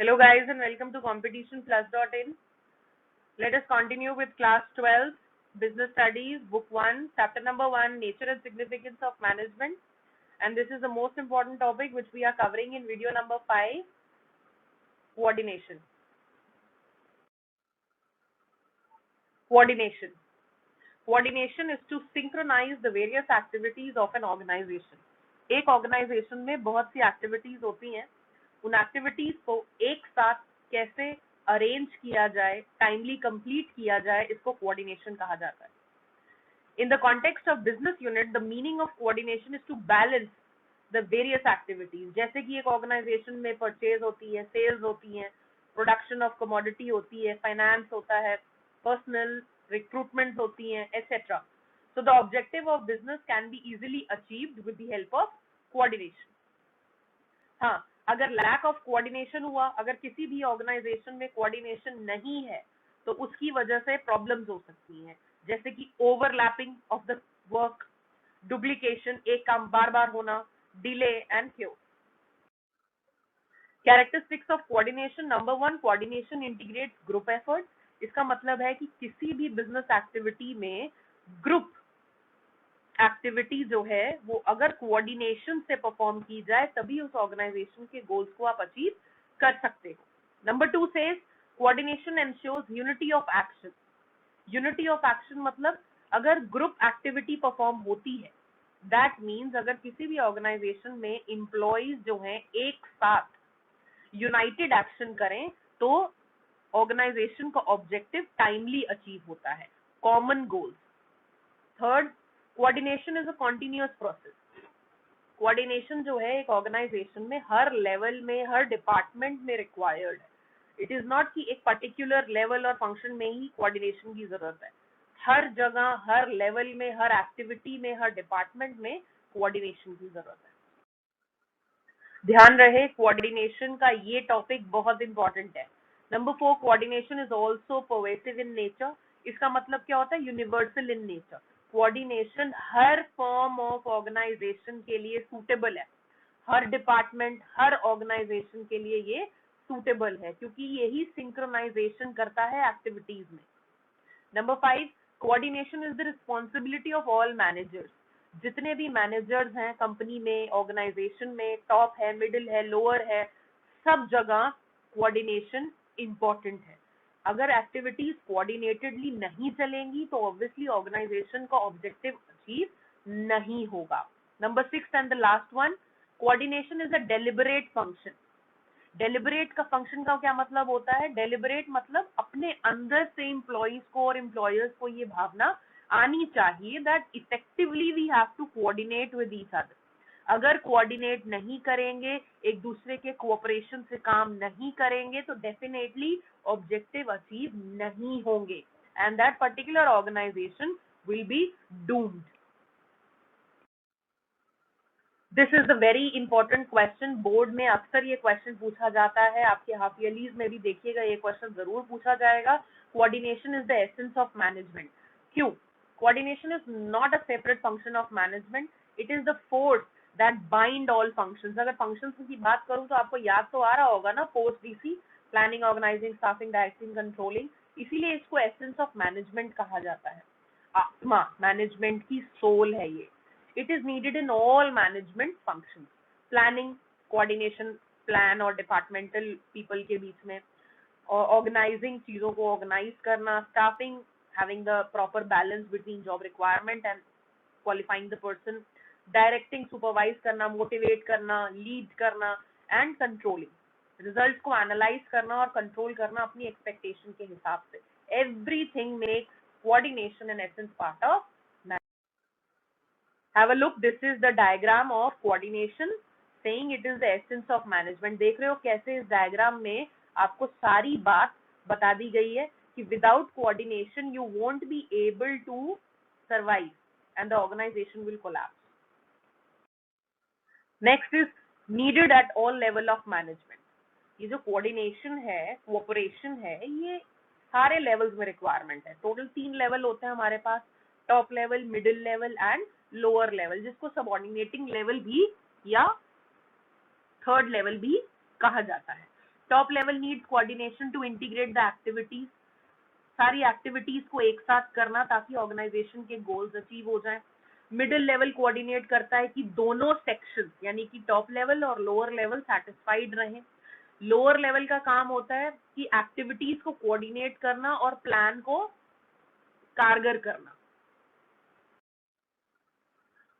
Hello guys and welcome to competitionplus.in. Let us continue with class 12 business studies book 1 chapter number 1 nature and significance of management, and this is the most important topic which we are covering in video number 5, coordination. Coordination is to synchronize the various activities of an organization. एक organization में बहुत सी activities होती हैं, उन activities को एक साथ कैसे अरेंज किया जाए, टाइमली कंप्लीट किया जाए, इसको कोऑर्डिनेशन कहा जाता है. In the context of business unit, the meaning of coordination is to balance the various activities. जैसे कि एक ऑर्गेनाइजेशन में परचेज होती है, सेल्स होती है, प्रोडक्शन ऑफ कमोडिटी होती है, फाइनेंस होता है, पर्सनल रिक्रूटमेंट होती हैं, etc. So the objective of business can be easily achieved with the help of coordination. हाँ, अगर लैक ऑफ कोऑर्डिनेशन हुआ, अगर किसी भी ऑर्गेनाइजेशन में कोऑर्डिनेशन नहीं है तो उसकी वजह से प्रॉब्लम्स हो सकती हैं, जैसे कि overlapping of the work, duplication, एक काम बार बार होना, delay and cure. Characteristics of coordination. Number 1, coordination integrates group effort. इसका मतलब है कि किसी भी बिजनेस एक्टिविटी में ग्रुप एक्टिविटी जो है वो अगर कोऑर्डिनेशन से परफॉर्म की जाए तभी उस ऑर्गेनाइजेशन के गोल्स को आप अचीव कर सकते हो. Number 2 says coordination ensures unity of action. Unity of action मतलब अगर ग्रुप एक्टिविटी परफॉर्म होती है, दैट मीन्स अगर किसी भी ऑर्गेनाइजेशन में एम्प्लॉइज जो हैं एक साथ यूनाइटेड एक्शन करें तो ऑर्गेनाइजेशन का ऑब्जेक्टिव टाइमली अचीव होता है, common goals. Third, coordination is a continuous process. Coordination जो है एक ऑर्गेनाइजेशन में हर लेवल में, हर डिपार्टमेंट में रिक्वायर्ड है. इट इज नॉट कि एक पर्टिकुलर लेवल और फंक्शन में ही कोऑर्डिनेशन की जरूरत है. हर जगह, हर लेवल में, हर एक्टिविटी में, हर डिपार्टमेंट में कोऑर्डिनेशन की जरूरत है. ध्यान रहे कोऑर्डिनेशन का ये टॉपिक बहुत इंपॉर्टेंट है. Number 4, coordination is also pervasive in nature. इसका मतलब क्या होता है? Universal in nature. कोऑर्डिनेशन हर फॉर्म ऑफ ऑर्गेनाइजेशन के लिए सूटेबल है, हर डिपार्टमेंट, हर ऑर्गेनाइजेशन के लिए ये सूटेबल है, क्योंकि यही सिंक्रोनाइजेशन करता है एक्टिविटीज में. Number 5, coordination is the responsibility of all managers. जितने भी मैनेजर्स हैं कंपनी में, ऑर्गेनाइजेशन में, टॉप है, मिडिल है, लोअर है, सब जगह कोऑर्डिनेशन इंपॉर्टेंट है. अगर एक्टिविटीज कोऑर्डिनेटेडली नहीं चलेंगी तो ऑब्वियसली ऑर्गेनाइजेशन का ऑब्जेक्टिव अचीव नहीं होगा. Number 6 and the last one, coordination is a deliberate function. Deliberate का फंक्शन का क्या मतलब होता है? डेलिबरेट मतलब अपने अंदर से एम्प्लॉइज को और एम्प्लॉयर्स को ये भावना आनी चाहिए that effectively we have to coordinate with each other. अगर कोऑर्डिनेट नहीं करेंगे, एक दूसरे के कोऑपरेशन से काम नहीं करेंगे तो डेफिनेटली ऑब्जेक्टिव अचीव नहीं होंगे and that particular organisation will be doomed. This is a very important question. Board में अक्सर ये क्वेश्चन पूछा जाता है, आपके हाफ ईयरलीज में भी देखिएगा ये क्वेश्चन जरूर पूछा जाएगा. Coordination is the essence of management. क्यों? Coordination is not a separate function of management, it is the force that bind all functions. अगर फंक्शंस की बात करूं तो आपको याद तो आ रहा होगा ना, post DC, planning, organising, staffing, directing, controlling. इसीलिए इसको एसेंस ऑफ मैनेजमेंट कहा जाता है. आत्मा, मैनेजमेंट की सोल है ये. It is needed in all management functions. Planning, coordination, plan और departmental people के बीच में, organizing, चीजों को organize करना, staffing, having the proper balance between job requirement and qualifying the person, directing, supervise करना, motivate करना, lead करना, and controlling. Results को analyze करना और control करना अपनी expectation के हिसाब से. Everything makes coordination an essence part of. Have a look. This is the diagram of coordination, saying it is the essence of management. देख रहे हो कैसे इस डायग्राम में आपको सारी बात बता दी गई है कि without coordination you won't be able to survive and the organization will collapse. Next is needed at all level of management. ये जो coordination है, cooperation है, ये सारे levels में requirement है. Total 3 level होते हैं हमारे पास, top level, middle level and lower level, जिसको सबऑर्डिनेटिंग लेवल भी या थर्ड लेवल भी कहा जाता है. Top level needs coordination to integrate the activities, सारी एक्टिविटीज को एक साथ करना ताकि ऑर्गेनाइजेशन के गोल्स अचीव हो जाएं। मिडिल लेवल कोऑर्डिनेट करता है कि दोनों सेक्शन यानी कि टॉप लेवल और लोअर लेवल सेटिस्फाइड रहें। लोअर लेवल का काम होता है कि एक्टिविटीज को कोऑर्डिनेट करना और प्लान को कारगर करना।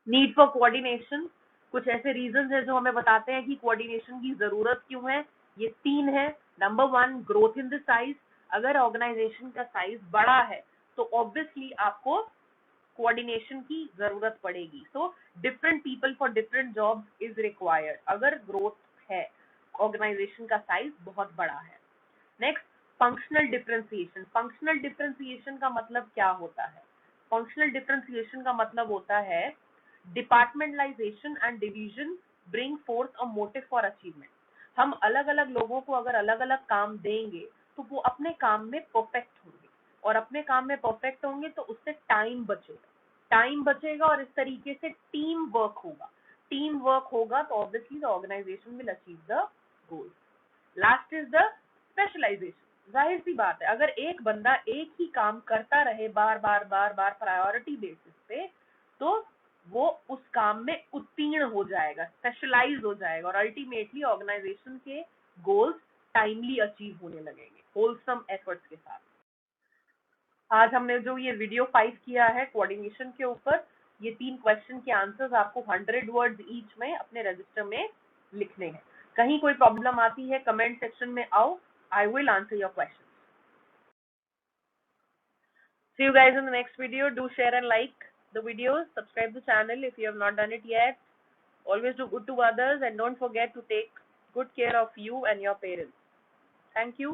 नीड फॉर कोऑर्डिनेशन, कुछ ऐसे रीजंस है जो हमें बताते हैं कि कोऑर्डिनेशन की जरूरत क्यों है। ये 3 है। Number 1, growth in the size. अगर ऑर्गेनाइजेशन का साइज बड़ा है तो ऑब्वियसली आपको कोऑर्डिनेशन की जरूरत पड़ेगी। So different people for different jobs is required अगर ग्रोथ है, ऑर्गेनाइजेशन का साइज बहुत बड़ा है। Next, functional differentiation. Functional differentiation का मतलब क्या होता है? फंक्शनल डिफरेंशिएशन का मतलब होता है departmentalisation and division bring fourth a motive for achievement. हम अलग अलग लोगों को अगर अलग अलग काम देंगे तो वो अपने काम में परफेक्ट होंगे, और अपने काम में परफेक्ट होंगे तो उससे टाइम बचेगा और इस तरीके से टीम वर्क होगा। टीम वर्क होगा तो obviously the organisation will achieve the goal. Last is the specialisation. जाहिर सी बात है, अगर एक बंदा एक ही काम करता रहे बार बार प्रायोरिटी बेसिस पे, तो वो उस काम में उत्तीर्ण हो जाएगा, स्पेशलाइज हो जाएगा, और अल्टीमेटली ऑर्गेनाइजेशन के गोल्स टाइमली अचीव होने लगेंगे होलसम एफर्ट्स के साथ। आज हमने जो ये वीडियो 5 किया है कोऑर्डिनेशन के ऊपर, ये 3 क्वेश्चन के आंसर्स आपको 100 वर्ड्स ईच में अपने रजिस्टर में लिखने हैं। कहीं कोई प्रॉब्लम आती है कमेंट सेक्शन में आओ, I will answer your question. See you guys in the next video. Do share and like the videos. Subscribe the channel if you have not done it yet. Always do good to others and don't forget to take good care of you and your parents. Thank you.